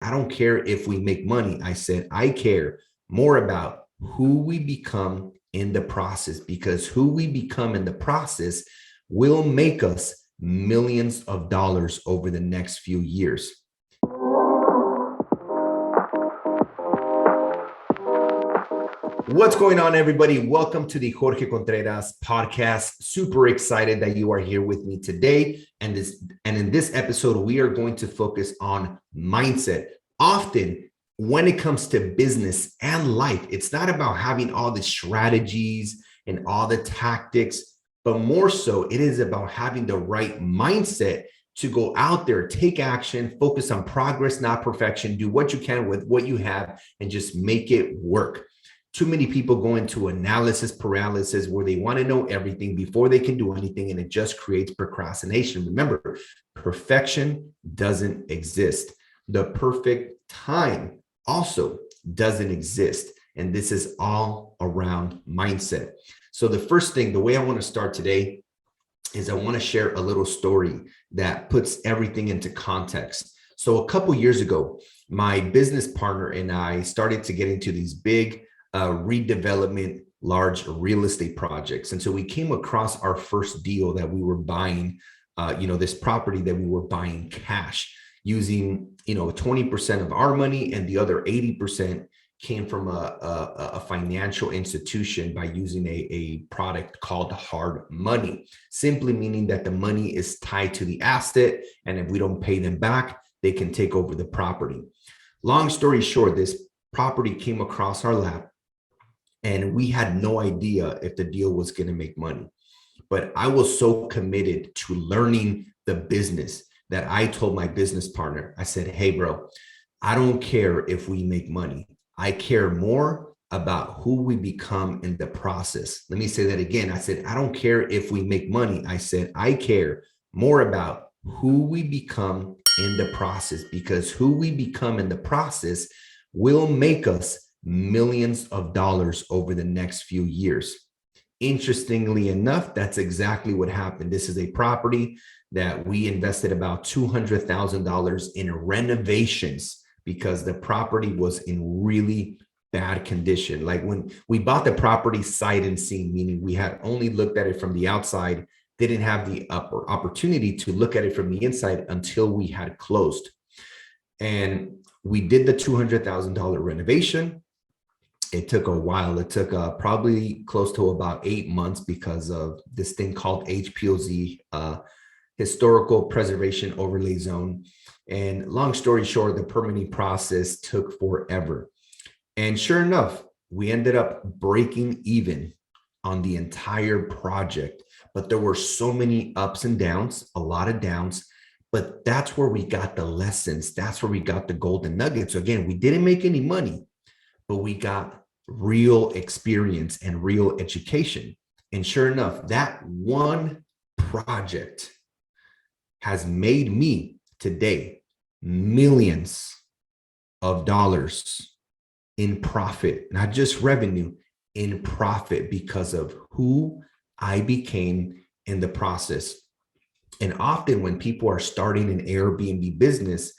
I don't care if we make money. I said, I care more about who we become in the process, because who we become in the process will make us millions of dollars over the next few years. What's going on, everybody? Welcome to the Jorge Contreras podcast. Super excited that you are here with me today. And in this episode, we are going to focus on mindset. Often, when it comes to business and life, it's not about having all the strategies and all the tactics, but more so, it is about having the right mindset to go out there, take action, focus on progress, not perfection, do what you can with what you have, and just make it work. Too many people go into analysis paralysis where they want to know everything before they can do anything, and it just creates procrastination. Remember, perfection doesn't exist. The perfect time also doesn't exist. And this is all around mindset. So the first thing, the way I want to start today is I want to share a little story that puts everything into context. So a couple years ago, my business partner and I started to get into these big redevelopment, large real estate projects. And so we came across our first deal that we were buying, this property that we were buying cash using, 20% of our money, and the other 80% came from a financial institution by using a product called hard money, simply meaning that the money is tied to the asset. And if we don't pay them back, they can take over the property. Long story short, this property came across our lap, and we had no idea if the deal was going to make money. But I was so committed to learning the business that I told my business partner, I said, hey, bro, I don't care if we make money. I care more about who we become in the process. Let me say that again. I said, I don't care if we make money. I said, I care more about who we become in the process, because who we become in the process will make us millions of dollars over the next few years. Interestingly enough, that's exactly what happened. This is a property that we invested about $200,000 in renovations because the property was in really bad condition. Like when we bought the property sight unseen, meaning we had only looked at it from the outside, didn't have the opportunity to look at it from the inside until we had closed. And we did the $200,000 renovation. It took a while. It took probably close to about 8 months because of this thing called HPOZ, Historical Preservation Overlay Zone. And long story short, the permitting process took forever. And sure enough, we ended up breaking even on the entire project. But there were so many ups and downs, a lot of downs. But that's where we got the lessons. That's where we got the golden nuggets. So again, we didn't make any money, but we got real experience and real education. And sure enough, that one project has made me today millions of dollars in profit, not just revenue, in profit, because of who I became in the process. And often when people are starting an Airbnb business,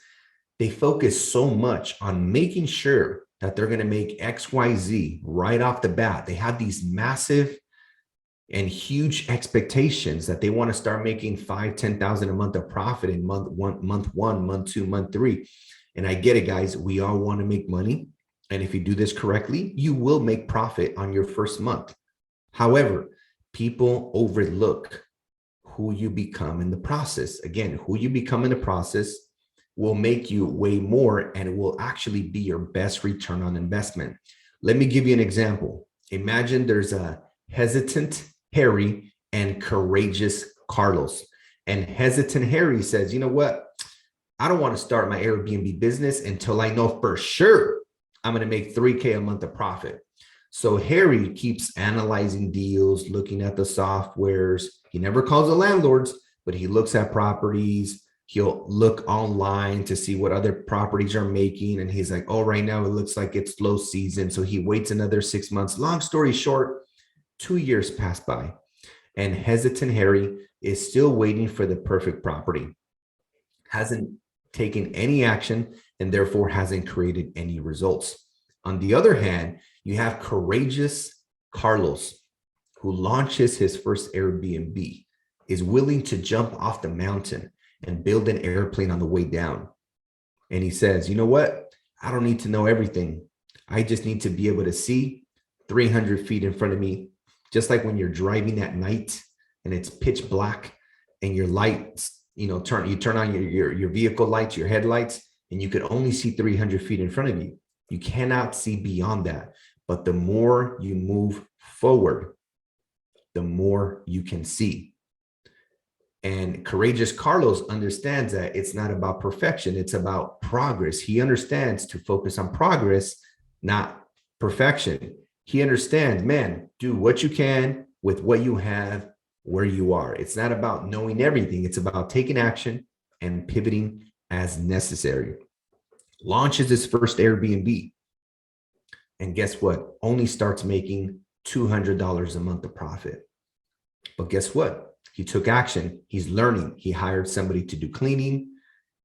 they focus so much on making sure that they're going to make XYZ right off the bat. They have these massive and huge expectations that they want to start making 5,000, 10,000 a month of profit in month one, month two, month three. And I get it, guys. We all want to make money. And if you do this correctly, you will make profit on your first month. However, people overlook who you become in the process. Again, who you become in the process will make you way more, and it will actually be your best return on investment. Let me give you an example. Imagine there's a hesitant Harry and courageous Carlos. And hesitant Harry says, you know what? I don't want to start my Airbnb business until I know for sure I'm going to make 3K a month of profit. So Harry keeps analyzing deals, looking at the softwares. He never calls the landlords, but he looks at properties. He'll look online to see what other properties are making. And he's like, oh, right now it looks like it's low season. So he waits another 6 months. Long story short, 2 years pass by, and hesitant Harry is still waiting for the perfect property. Hasn't taken any action and therefore hasn't created any results. On the other hand, you have courageous Carlos, who launches his first Airbnb, is willing to jump off the mountain and build an airplane on the way down. And he says, you know what? I don't need to know everything. I just need to be able to see 300 feet in front of me. Just like when you're driving at night and it's pitch black and your lights, you turn on your vehicle lights, your headlights, and you could only see 300 feet in front of you. You cannot see beyond that. But the more you move forward, the more you can see. And courageous Carlos understands that it's not about perfection. It's about progress. He understands to focus on progress, not perfection. He understands, man, do what you can with what you have where you are. It's not about knowing everything. It's about taking action and pivoting as necessary. Launches his first Airbnb. And guess what? Only starts making $200 a month of profit. But guess what? He took action. He's learning. He hired somebody to do cleaning,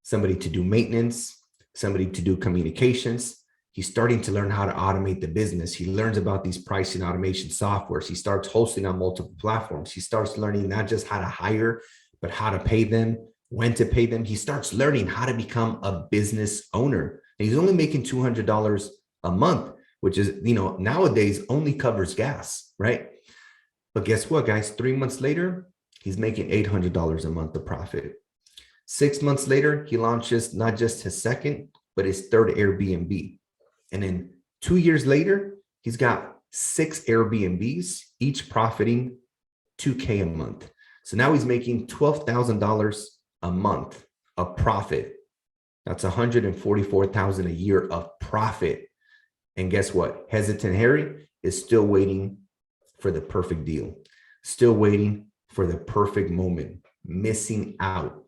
somebody to do maintenance, somebody to do communications. He's starting to learn how to automate the business. He learns about these pricing automation softwares. He starts hosting on multiple platforms. He starts learning not just how to hire, but how to pay them, when to pay them. He starts learning how to become a business owner. And he's only making $200 a month, which is, nowadays only covers gas, right? But guess what, guys? 3 months later, he's making $800 a month of profit. 6 months later, he launches not just his second, but his third Airbnb. And then 2 years later, he's got 6 Airbnbs, each profiting $2K a month. So now he's making $12,000 a month of profit. That's $144,000 a year of profit. And guess what? Hesitant Harry is still waiting for the perfect deal, still waiting for the perfect moment, missing out.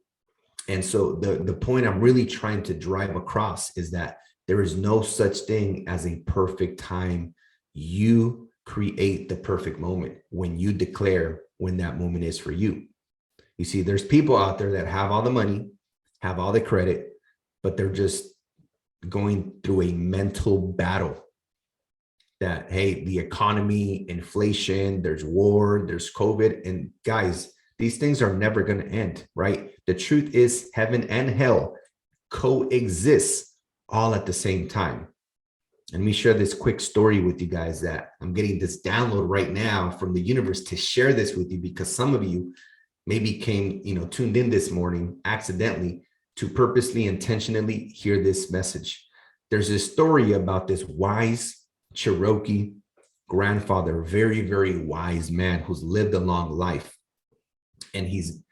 And so the point I'm really trying to drive across is that there is no such thing as a perfect time. You create the perfect moment when you declare when that moment is for you. You see, there's people out there that have all the money, have all the credit, but they're just going through a mental battle that, hey, the economy, inflation, there's war, there's COVID. And guys, these things are never going to end, right? The truth is heaven and hell coexist all at the same time. Let me share this quick story with you guys that I'm getting this download right now from the universe to share this with you, because some of you maybe came, tuned in this morning accidentally to purposely, intentionally hear this message. There's a story about this wise Cherokee grandfather, very, very wise man who's lived a long life. And he's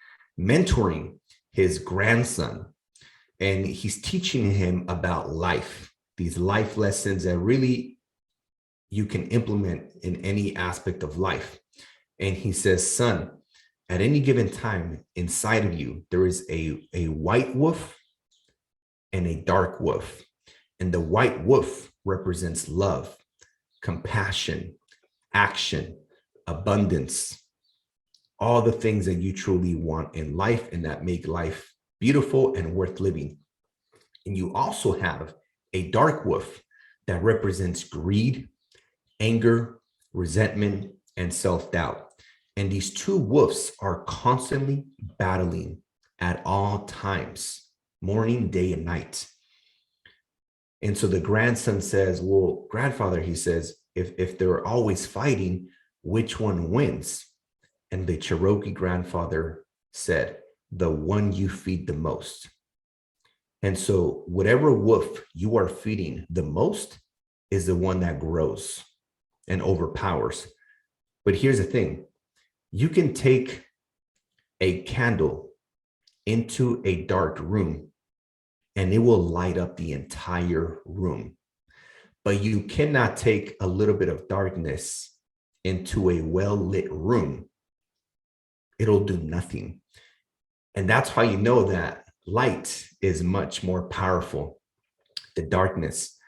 mentoring his grandson. And he's teaching him about life, these life lessons that really you can implement in any aspect of life. And he says, son, at any given time inside of you, there is a white wolf and a dark wolf. And the white wolf represents love, compassion, action, abundance, all the things that you truly want in life and that make life beautiful and worth living. And you also have a dark wolf that represents greed, anger, resentment, and self-doubt. And these two wolves are constantly battling at all times, morning, day, and night. And so the grandson says, well, grandfather, he says, if they're always fighting, which one wins? And the Cherokee grandfather said, the one you feed the most. And so whatever wolf you are feeding the most is the one that grows and overpowers. But here's the thing. You can take a candle into a dark room and it will light up the entire room. But you cannot take a little bit of darkness into a well-lit room. It'll do nothing. And that's how you know that light is much more powerful than darkness.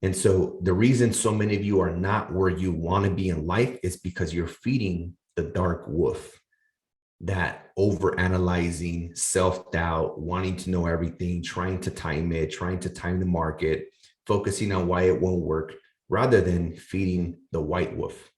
And so the reason so many of you are not where you want to be in life is because you're feeding the dark wolf. that over-analyzing, self-doubt, wanting to know everything, trying to time the market, focusing on why it won't work, rather than feeding the white wolf.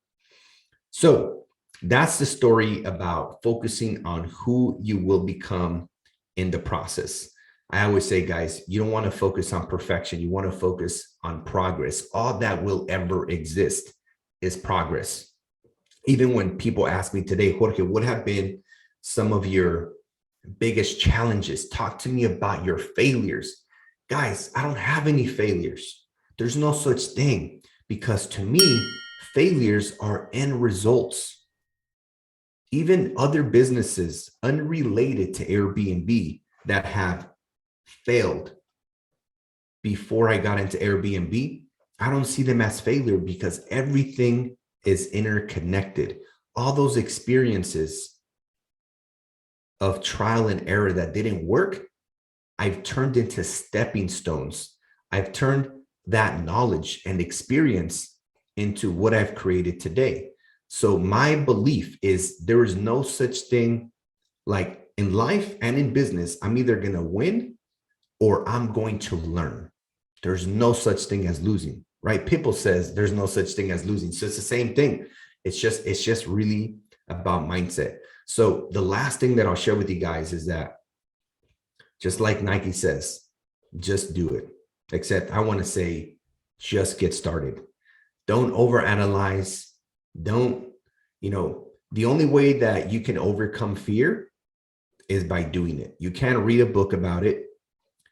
So that's the story about focusing on who you will become in the process. I always say, guys, you don't want to focus on perfection. You want to focus on progress. All that will ever exist is progress. Even when people ask me today, Jorge, what have been some of your biggest challenges? Talk to me about your failures. Guys, I don't have any failures. There's no such thing, because to me, failures are end results. Even other businesses unrelated to Airbnb that have failed before I got into Airbnb, I don't see them as failure, because everything is interconnected. All those experiences of trial and error that didn't work, I've turned into stepping stones. I've turned that knowledge and experience into what I've created today. So my belief is there is no such thing, like in life and in business, I'm either going to win or I'm going to learn. There's no such thing as losing, right? People says there's no such thing as losing. So it's the same thing. It's just really about mindset. So the last thing that I'll share with you guys is that, just like Nike says, just do it. Except I want to say, just get started. Don't overanalyze. Don't, the only way that you can overcome fear is by doing it. You can't read a book about it.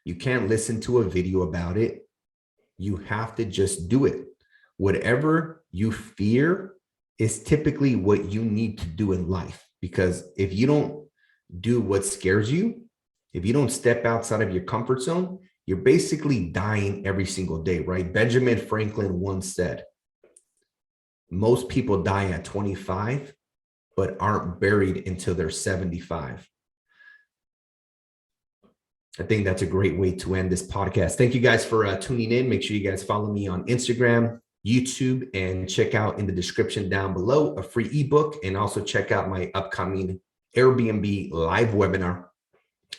You can't listen to a video about it. You have to just do it. Whatever you fear is typically what you need to do in life. Because if you don't do what scares you, if you don't step outside of your comfort zone, you're basically dying every single day, right? Benjamin Franklin once said, most people die at 25, but aren't buried until they're 75. I think that's a great way to end this podcast. Thank you guys for tuning in. Make sure you guys follow me on Instagram, YouTube, and check out in the description down below a free ebook, and also check out my upcoming Airbnb live webinar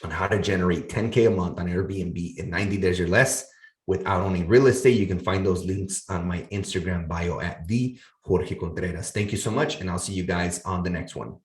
on how to generate 10K a month on Airbnb in 90 days or less without owning real estate. You can find those links on my Instagram bio at the Jorge Contreras. Thank you so much, and I'll see you guys on the next one.